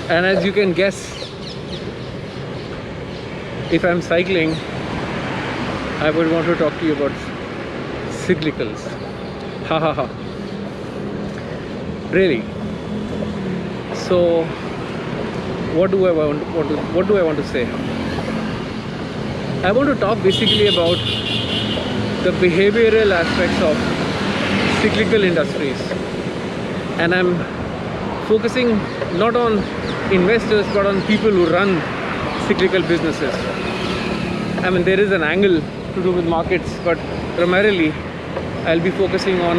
And as you can guess, if I'm cycling, I would want to talk to you about cyclicals. Ha ha ha. Really. So, what do I want to say? I want to talk basically about the behavioral aspects of cyclical industries, and I'm focusing not on investors but on people who run cyclical businesses. I mean, there is an angle to do with markets, but primarily I'll be focusing on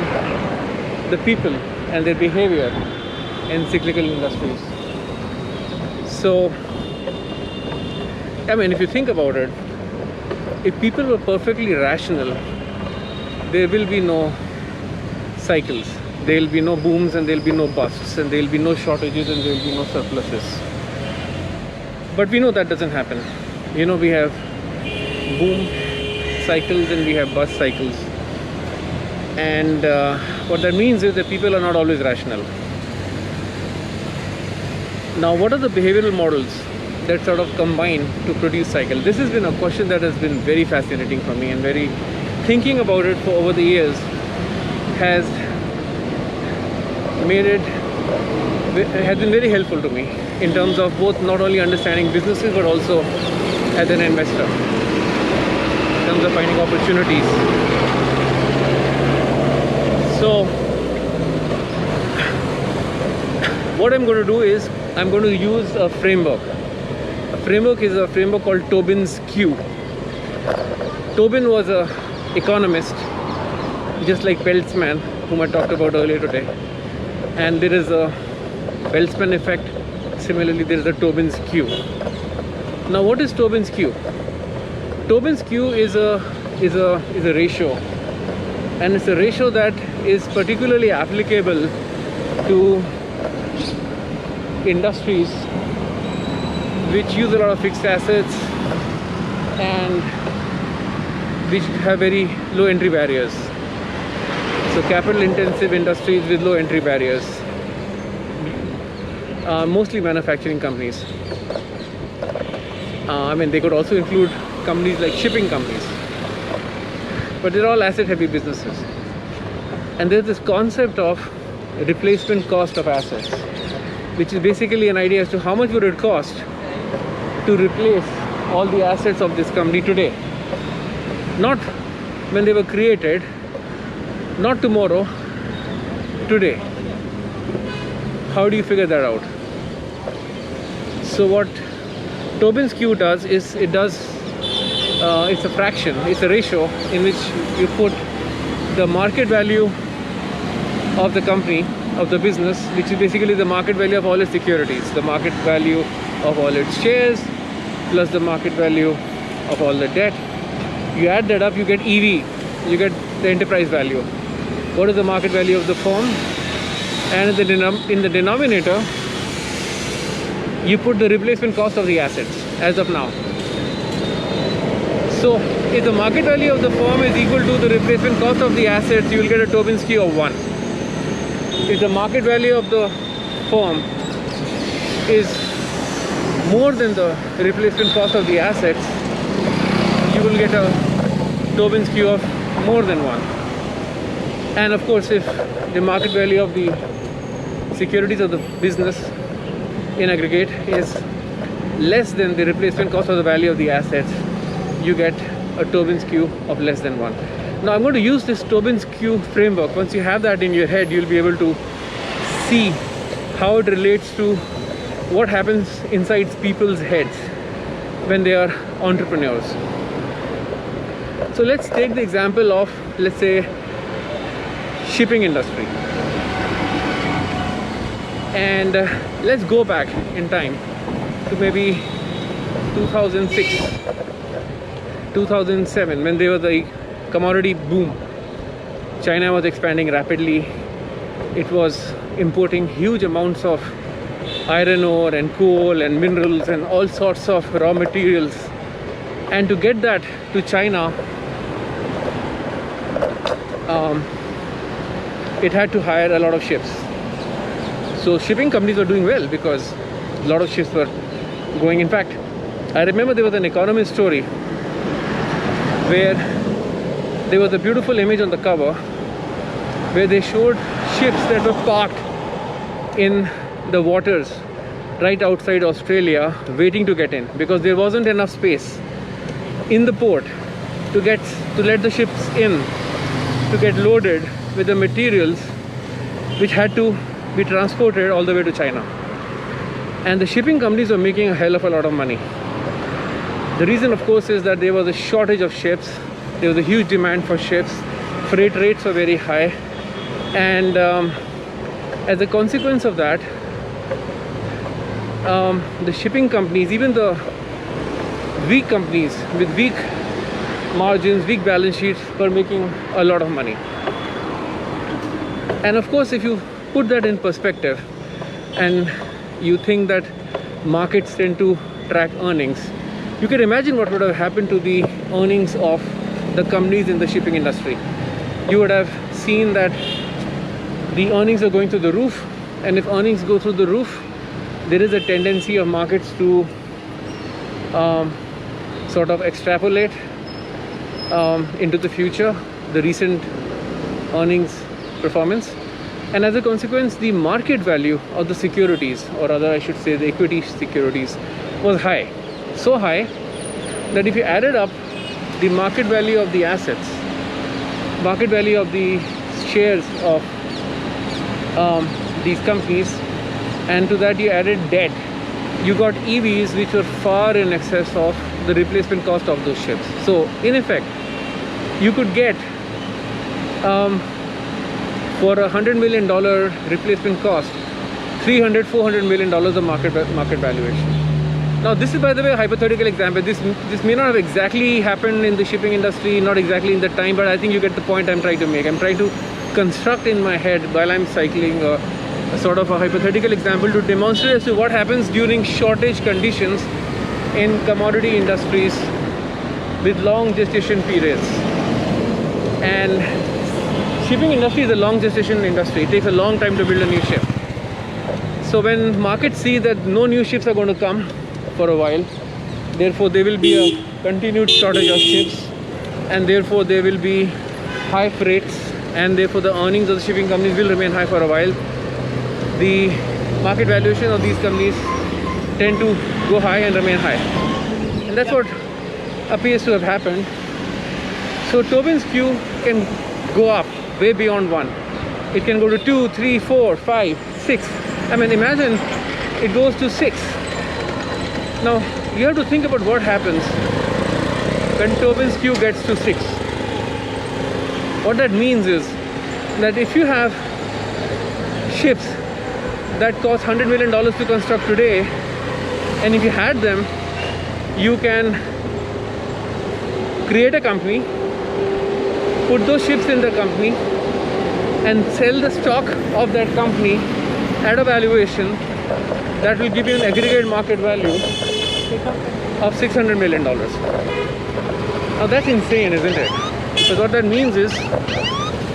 the people and their behavior in cyclical industries. So, I mean, if you think about it, if people were perfectly rational, there will be no cycles. There will be no booms and there will be no busts, and there will be no shortages and there will be no surpluses. But we know that doesn't happen. You know, we have boom cycles and we have bust cycles. And what that means is that people are not always rational. Now, what are the behavioral models that sort of combine to produce cycle? This has been a question that has been very fascinating for me, and very thinking about it for over the years has been very helpful to me in terms of both not only understanding businesses but also as an investor in terms of finding opportunities. So what I'm going to do is I'm going to use a framework. A framework is a framework called Tobin's Q. Tobin was an economist, just like Peltzman, whom I talked about earlier today. And there is a Peltzman effect. Similarly, there is a Tobin's Q. Now, what is Tobin's Q? Tobin's Q is a ratio, and it's a ratio that is particularly applicable to industries which use a lot of fixed assets and which have very low entry barriers. So capital intensive industries with low entry barriers, mostly manufacturing companies. I mean, they could also include companies like shipping companies, but they're all asset heavy businesses. And there's this concept of replacement cost of assets, which is basically an idea as to how much would it cost to replace all the assets of this company today. Not when they were created, not tomorrow, today. How do you figure that out? So what Tobin's Q does is it's a fraction, it's a ratio in which you put the market value of the company, of the business, which is basically the market value of all its securities, the market value of all its shares, plus the market value of all the debt. You add that up, you get EV, you get the enterprise value. What is the market value of the firm? And in the denominator, you put the replacement cost of the assets as of now. So if the market value of the firm is equal to the replacement cost of the assets, you will get a Tobin's Q of 1. If the market value of the firm is more than the replacement cost of the assets, you will get a Tobin's Q of more than 1. And of course, if the market value of the securities of the business in aggregate is less than the replacement cost of the value of the assets, you get a Tobin's Q of less than 1. Now I'm going to use this Tobin's Q framework. Once you have that in your head, you'll be able to see how it relates to what happens inside people's heads when they are entrepreneurs. So let's take the example of, let's say, shipping industry. And let's go back in time to maybe 2006, 2007, when there was a commodity boom. China was expanding rapidly. It was importing huge amounts of iron ore and coal and minerals and all sorts of raw materials. And to get that to China, it had to hire a lot of ships. So shipping companies were doing well because A lot of ships were going. In fact, I remember there was an Economist story where there was a beautiful image on the cover where they showed ships that were parked in the waters right outside Australia waiting to get in, because there wasn't enough space in the port to let the ships in to get loaded with the materials which had to be transported all the way to China. And the shipping companies were making a hell of a lot of money. The reason, of course, is that there was a shortage of ships. There was a huge demand for ships. Freight rates were very high. And as a consequence of that, the shipping companies, even the weak companies with weak margins, weak balance sheets, were making a lot of money. And of course, if you put that in perspective and you think that markets tend to track earnings, you can imagine what would have happened to the earnings of the companies in the shipping industry. You would have seen that the earnings are going through the roof, and if earnings go through the roof, there is a tendency of markets to sort of extrapolate into the future the recent earnings performance, and as a consequence the market value of the securities, or rather I should say the equity securities, was high. So high that if you added up the market value of the assets, market value of the shares of these companies, and to that you added debt, you got EVs which were far in excess of the replacement cost of those ships. So in effect, you could get for $100 million replacement cost, $300-400 million of market valuation. Now this is, by the way, a hypothetical example. This may not have exactly happened in the shipping industry, not exactly in the time, but I think you get the point I'm trying to make. I'm trying to construct in my head while I'm cycling a sort of a hypothetical example to demonstrate as to what happens during shortage conditions in commodity industries with long gestation periods. And shipping industry is a long gestation industry. It takes a long time to build a new ship. So when markets see that no new ships are going to come for a while, therefore there will be a continued shortage of ships, and therefore there will be high freights, and therefore the earnings of the shipping companies will remain high for a while. The market valuation of these companies tend to go high and remain high, and that's what appears to have happened. So Tobin's Q can go up way beyond 1. It can go to 2, 3, 4, 5, 6. I mean, imagine it goes to 6. Now you have to think about what happens when Tobin's Q gets to 6. What that means is that if you have ships that cost $100 million to construct today, and if you had them, you can create a company, put those ships in the company, and sell the stock of that company at a valuation that will give you an aggregate market value of $600 million. Now that's insane, isn't it? Because what that means is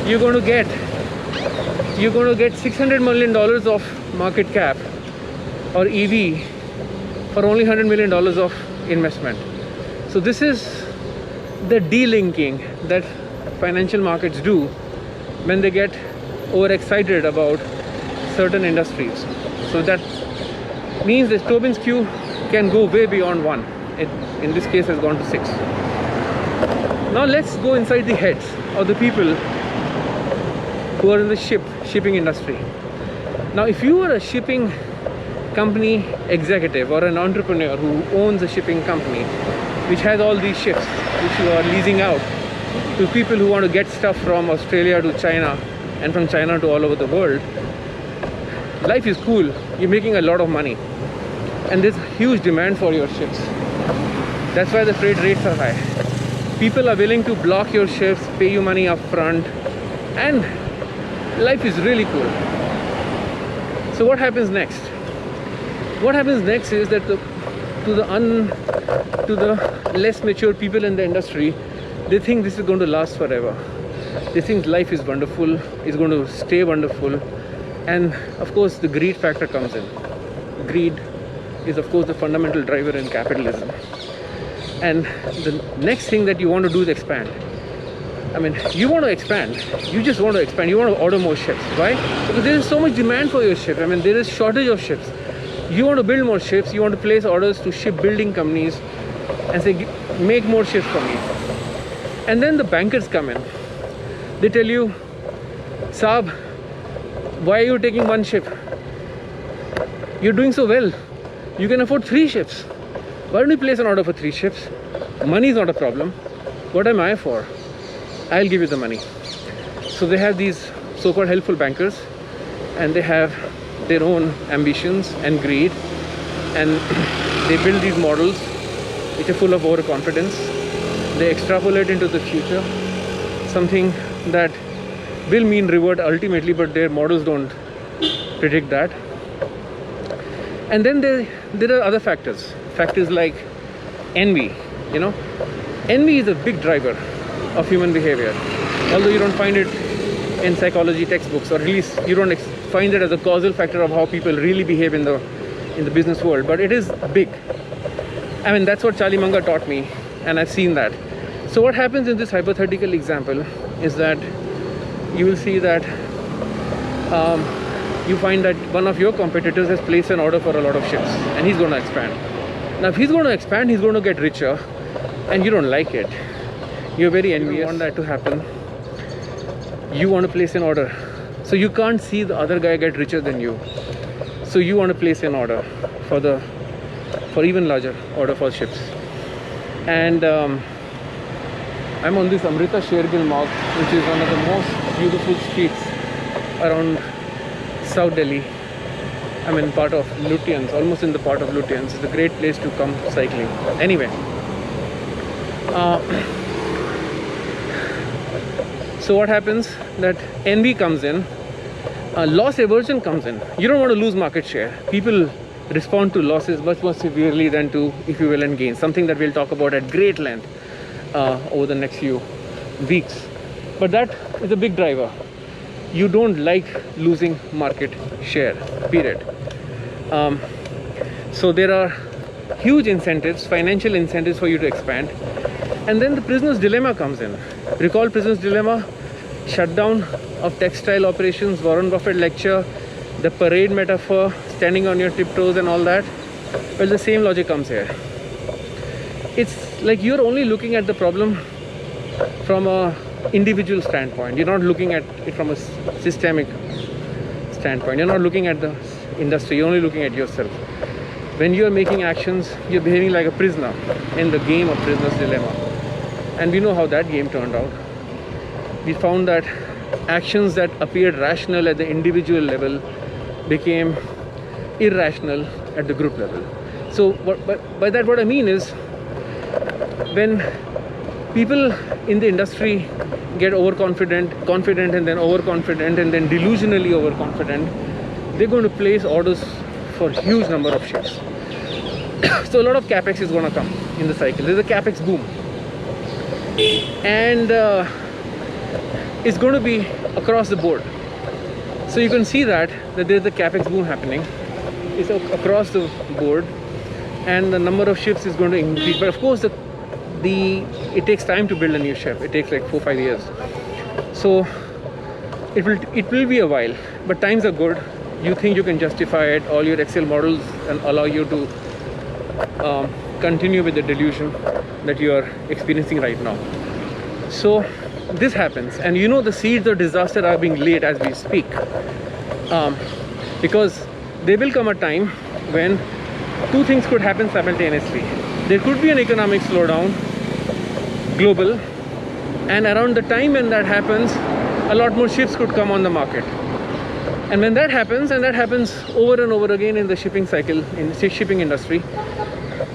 you're going to get $600 million of market cap or EV for only $100 million of investment. So this is the delinking that financial markets do when they get overexcited about certain industries. So that means that Tobin's Q can go way beyond 1. It, in this case, has gone to 6. Now let's go inside the heads of the people who are in the shipping industry. Now if you are a shipping company executive or an entrepreneur who owns a shipping company which has all these ships which you are leasing out to people who want to get stuff from Australia to China and from China to all over the world, life is cool. You're making a lot of money, and there's huge demand for your ships. That's why the freight rates are high. People are willing to block your ships, pay you money up front, and life is really cool. So what happens next? What happens next is that to the less mature people in the industry, they think this is going to last forever. They think life is wonderful, it's going to stay wonderful, and of course the greed factor comes in. Greed, is of course the fundamental driver in capitalism. And the next thing that you want to do is expand. I mean, you want to expand. You just want to expand. You want to order more ships. Why? Because there is so much demand for your ship. I mean, there is shortage of ships. You want to build more ships. You want to place orders to shipbuilding companies and say, make more ships for me. And then the bankers come in. They tell you, Saab, why are you taking one ship? You're doing so well. You can afford 3 ships. Why don't you place an order for 3 ships? Money is not a problem. What am I for? I'll give you the money. So they have these so-called helpful bankers, and they have their own ambitions and greed, and they build these models which are full of overconfidence. They extrapolate into the future something that will mean reward ultimately, but their models don't predict that. And then there are other factors like envy. Envy is a big driver of human behavior, although you don't find it in psychology textbooks, or at least you don't find it as a causal factor of how people really behave in the business world, but it is big. I mean, that's what Charlie Munger taught me, and I've seen that. So what happens in this hypothetical example is that you will see that you find that one of your competitors has placed an order for a lot of ships, and he's going to expand. Now if he's going to expand, he's going to get richer, and you don't like it. You're very envious. You want that to happen. You want to place an order. So you can't see the other guy get richer than you. So you want to place an order for even larger order for ships. And I'm on this Amrita Shergill Marg, which is one of the most beautiful streets around South Delhi. I'm in part of Lutyens, almost in the part of Lutyens. It's a great place to come cycling. Anyway, so what happens, that envy comes in, loss aversion comes in. You don't want to lose market share. People respond to losses much more severely than to equivalent gains, something that we'll talk about at great length over the next few weeks. But that is a big driver. You don't like losing market share, period. So there are huge incentives, financial incentives for you to expand. And then the prisoner's dilemma comes in. Recall prisoner's dilemma, shutdown of textile operations, Warren Buffett lecture, the parade metaphor, standing on your tiptoes and all that. Well, the same logic comes here. It's like you're only looking at the problem from a individual standpoint. You're not looking at it from a systemic standpoint. You're not looking at the industry. You're only looking at yourself. When you're making actions, you're behaving like a prisoner in the game of prisoner's dilemma. And we know how that game turned out. We found that actions that appeared rational at the individual level became irrational at the group level. So by that what I mean is, when people in the industry get overconfident, confident, and then overconfident, and then delusionally overconfident, they're going to place orders for a huge number of ships. So a lot of capex is going to come in the cycle. There's a capex boom, and it's going to be across the board. So you can see that there's a capex boom happening. It's across the board, and the number of ships is going to increase. But of course, it takes time to build a new ship. It takes like 4-5 years. So it will be a while, but times are good. You think you can justify it, all your Excel models, and allow you to continue with the delusion that you are experiencing right now. So this happens, and the seeds of disaster are being laid as we speak, because there will come a time when two things could happen simultaneously. There could be an economic slowdown, global, and around the time when that happens, a lot more ships could come on the market. And when that happens, and that happens over and over again in the shipping cycle, in the shipping industry,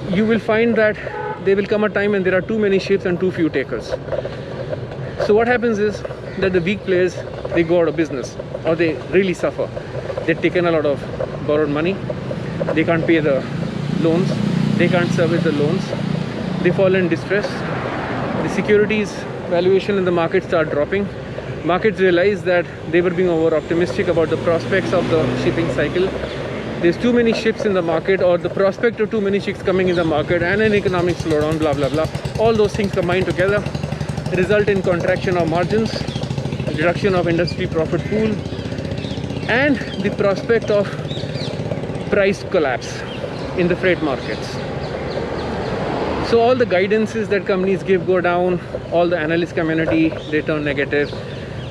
you will find that there will come a time when there are too many ships and too few takers. So what happens is that the weak players, they go out of business, or they really suffer. They've taken a lot of borrowed money, they can't pay the loans, they can't service the loans, they fall in distress, the securities valuation in the market start dropping. Markets realize that they were being over optimistic about the prospects of the shipping cycle, there's too many ships in the market, or the prospect of too many ships coming in the market, and an economic slowdown, blah blah blah. All those things combined together result in contraction of margins, reduction of industry profit pool, and the prospect of price collapse in the freight markets. So all the guidances that companies give go down, all the analyst community, they turn negative,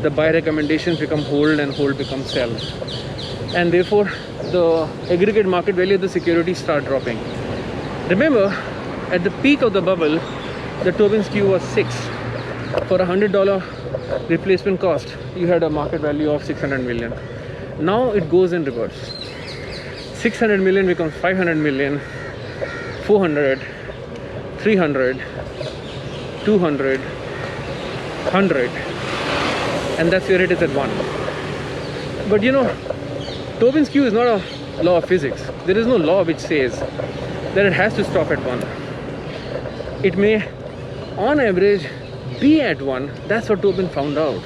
the buy recommendations become hold, and hold becomes sell. And therefore, the aggregate market value of the securities start dropping. Remember, at the peak of the bubble, the Tobin skew was 6. For $100 replacement cost, you had a market value of 600 million. Now it goes in reverse. 600 million becomes 500 million, 400, 300, 200, 100, and that's where it is at 1. But you know, Tobin skew is not a law of physics. There is no law which says that it has to stop at 1. It may, on average, be at 1. That's what Tobin found out.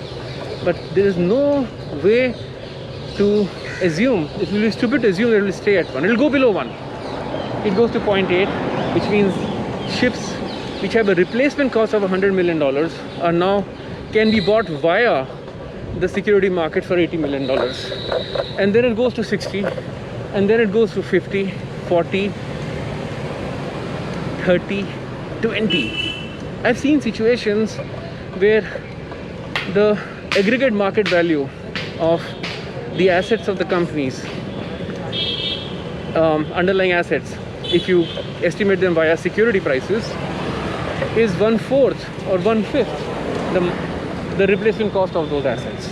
But there is no way to assume, it will be stupid to assume that it will stay at 1. It will go below 1. It goes to 0.8, which means ships which have a replacement cost of $100 million are now can be bought via the security market for $80 million. And then it goes to 60, and then it goes to 50, 40, 30, 20. I've seen situations where the aggregate market value of the assets of the companies, underlying assets, if you estimate them via security prices, is 1/4 or 1/5 the replacement cost of those assets.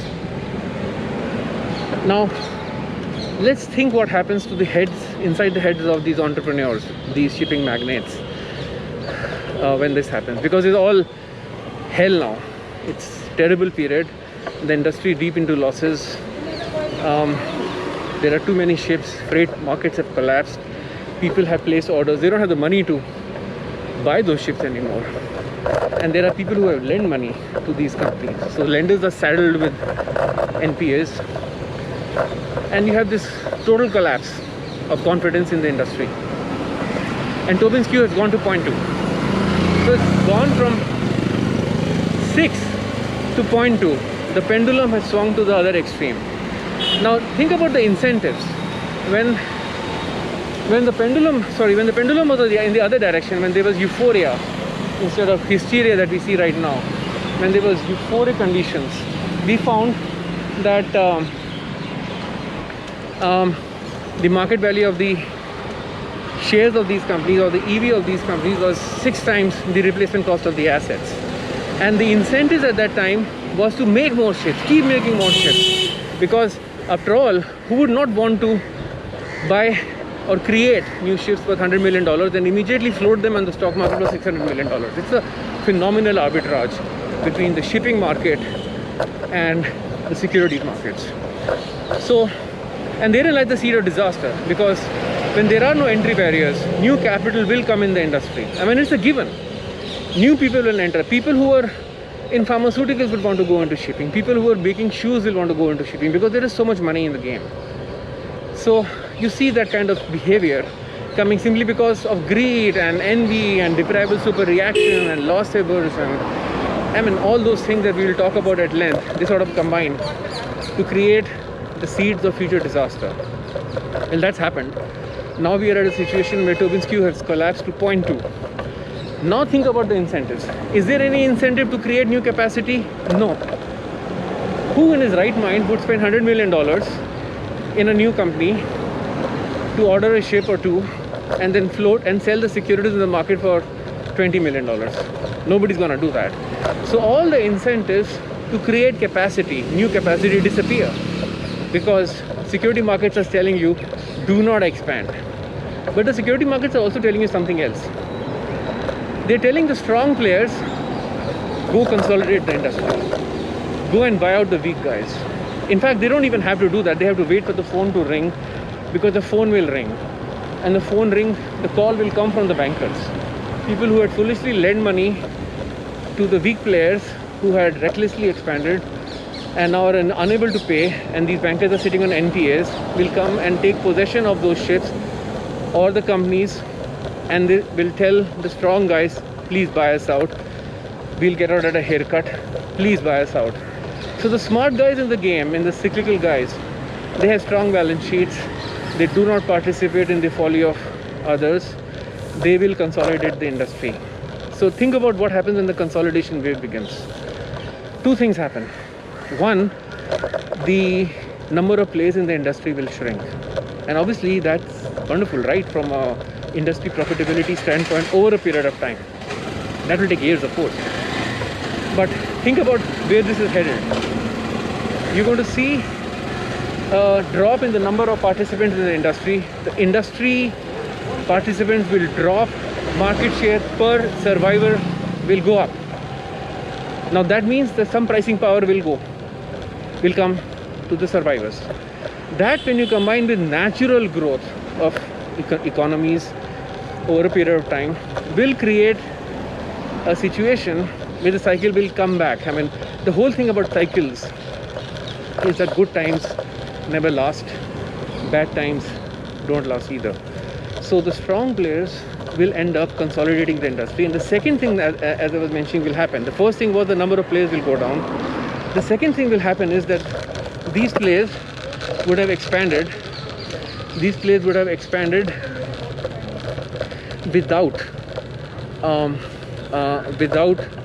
Now, let's think what happens to the heads, inside the heads of these entrepreneurs, these shipping magnates, when this happens, because it's all hell now. It's terrible period. The industry deep into losses. There are too many ships. Freight markets have collapsed. People have placed orders. They don't have the money to buy those ships anymore. And there are people who have lent money to these companies. So lenders are saddled with NPAs. And you have this total collapse of confidence in the industry. And Tobin skew has gone to 0.2. So it's gone from 6 to 0.2. The pendulum has swung to the other extreme. Now think about the incentives. When the pendulum was in the other direction, when there was euphoria instead of hysteria that we see right now, when there was euphoric conditions, we found that the market value of the shares of these companies, or the EV of these companies, was 6 times the replacement cost of the assets. And the incentives at that time was to make more ships, keep making more ships, because after all, who would not want to buy or create new ships worth $100 million and immediately float them on the stock market for $600 million? It's a phenomenal arbitrage between the shipping market and the securities markets. So, and therein lies the seed of disaster, because when there are no entry barriers, new capital will come in the industry. I mean, it's a given. New people will enter. People who are in pharmaceuticals will want to go into shipping. People who are making shoes will want to go into shipping, because there is so much money in the game. So you see that kind of behavior coming simply because of greed and envy and deplorable super reaction and loss savers, and I mean all those things that we will talk about at length. They sort of combine to create the seeds of future disaster. Well, that's happened. Now we are at a situation where Tobin skew has collapsed to 0.2. Now think about the incentives. Is there any incentive to create new capacity? No. Who in his right mind would spend $100 million in a new company to order a ship or two and then float and sell the securities in the market for $20 million? Nobody's gonna do that. So all the incentives to create capacity, new capacity, disappear, because security markets are telling you, do not expand. But the security markets are also telling you something else. They're telling the strong players, go consolidate the industry. Go and buy out the weak guys. In fact, they don't even have to do that. They have to wait for the phone to ring, because the phone will ring. And the phone ring, the call will come from the bankers. People who had foolishly lent money to the weak players who had recklessly expanded and now are unable to pay, and these bankers are sitting on NPAs, will come and take possession of those ships or the companies, and they will tell the strong guys, please buy us out. We'll get out at a haircut. Please buy us out. So the smart guys in the game, in the cyclical guys, they have strong balance sheets. They do not participate in the folly of others. They will consolidate the industry. So think about what happens when the consolidation wave begins. Two things happen. One, the number of players in the industry will shrink. And obviously that's wonderful, right? From an industry profitability standpoint over a period of time. That will take years, of course. But think about where this is headed. You're going to see a drop in the number of participants in the industry. The industry participants will drop. Market share per survivor will go up. Now that means that some pricing power will come to the survivors. That, when you combine with natural growth of economies over a period of time, will create a situation where the cycle will come back. I mean, the whole thing about cycles is that good times never last, bad times don't last either. So the strong players will end up consolidating the industry. And the second thing, as I was mentioning, will happen. The first thing was the number of players will go down. The second thing will happen is that these players would have expanded. These players would have expanded without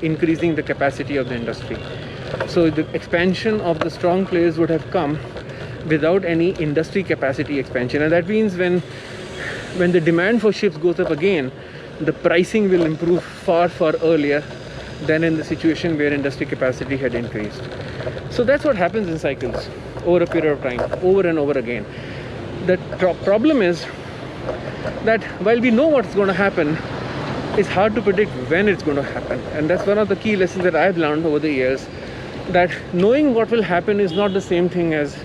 increasing the capacity of the industry. So the expansion of the strong players would have come without any industry capacity expansion. And that means when the demand for ships goes up again, the pricing will improve far earlier than in the situation where industry capacity had increased. So that's what happens in cycles over a period of time, over and over again. The problem is that while we know what's going to happen, it's hard to predict when it's going to happen. And that's one of the key lessons that I've learned over the years, that knowing what will happen is not the same thing as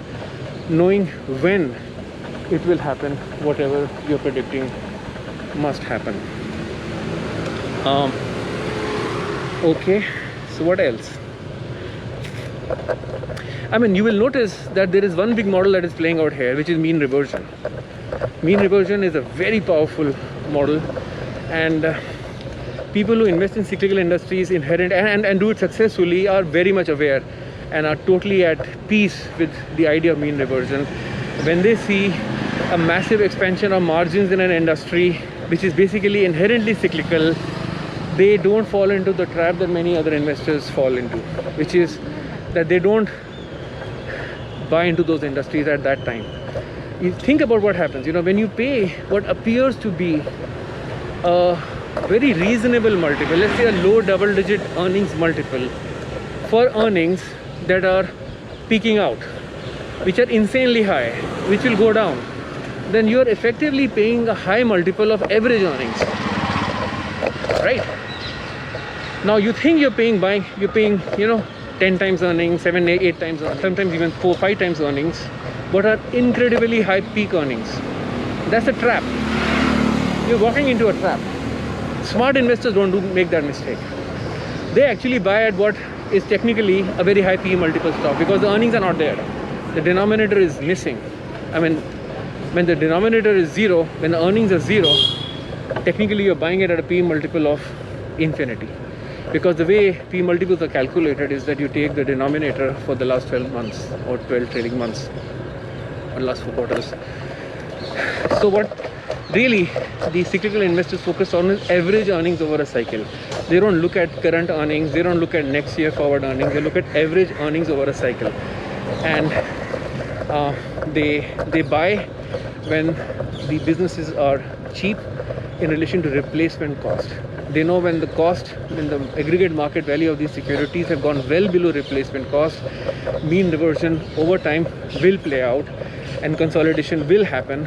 knowing when it will happen. Whatever you're predicting must happen. Okay, so what else? I mean, you will notice that there is one big model that is playing out here, which is mean reversion. Mean reversion is a very powerful model, and people who invest in cyclical industries inherent and do it successfully are very much aware and are totally at peace with the idea of mean reversion. When they see a massive expansion of margins in an industry which is basically inherently cyclical, they don't fall into the trap that many other investors fall into, which is that they don't buy into those industries at that time. You think about what happens, when you pay what appears to be a very reasonable multiple, let's say a low double-digit earnings multiple, for earnings that are peaking out, which are insanely high, which will go down, then you're effectively paying a high multiple of average earnings, right? Now you think you're paying 10 times earnings, 7, 8 times earnings, sometimes even 4, 5 times earnings, but are incredibly high peak earnings. That's a trap. You're walking into a trap. Smart investors don't make that mistake. They actually buy at what is technically a very high PE multiple stock, because the earnings are not there. The denominator is missing. I mean, when the denominator is zero, when the earnings are zero, technically you're buying it at a PE multiple of infinity. Because the way PE multiples are calculated is that you take the denominator for the last 12 months or 12 trading months or last 4 quarters. So what really the cyclical investors focus on is average earnings over a cycle. They don't look at current earnings, they don't look at next year forward earnings, they look at average earnings over a cycle. And they buy when the businesses are cheap in relation to replacement cost. They know when the cost, when the aggregate market value of these securities have gone well below replacement cost, mean reversion over time will play out and consolidation will happen,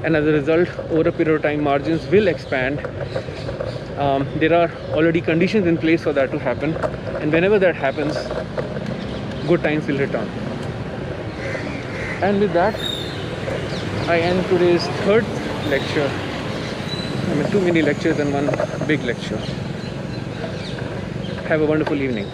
and as a result, over a period of time, margins will expand. There are already conditions in place for that to happen, and whenever that happens, good times will return. And with that, I end today's third lecture. I mean, 2 mini lectures and 1 big lecture. Have a wonderful evening.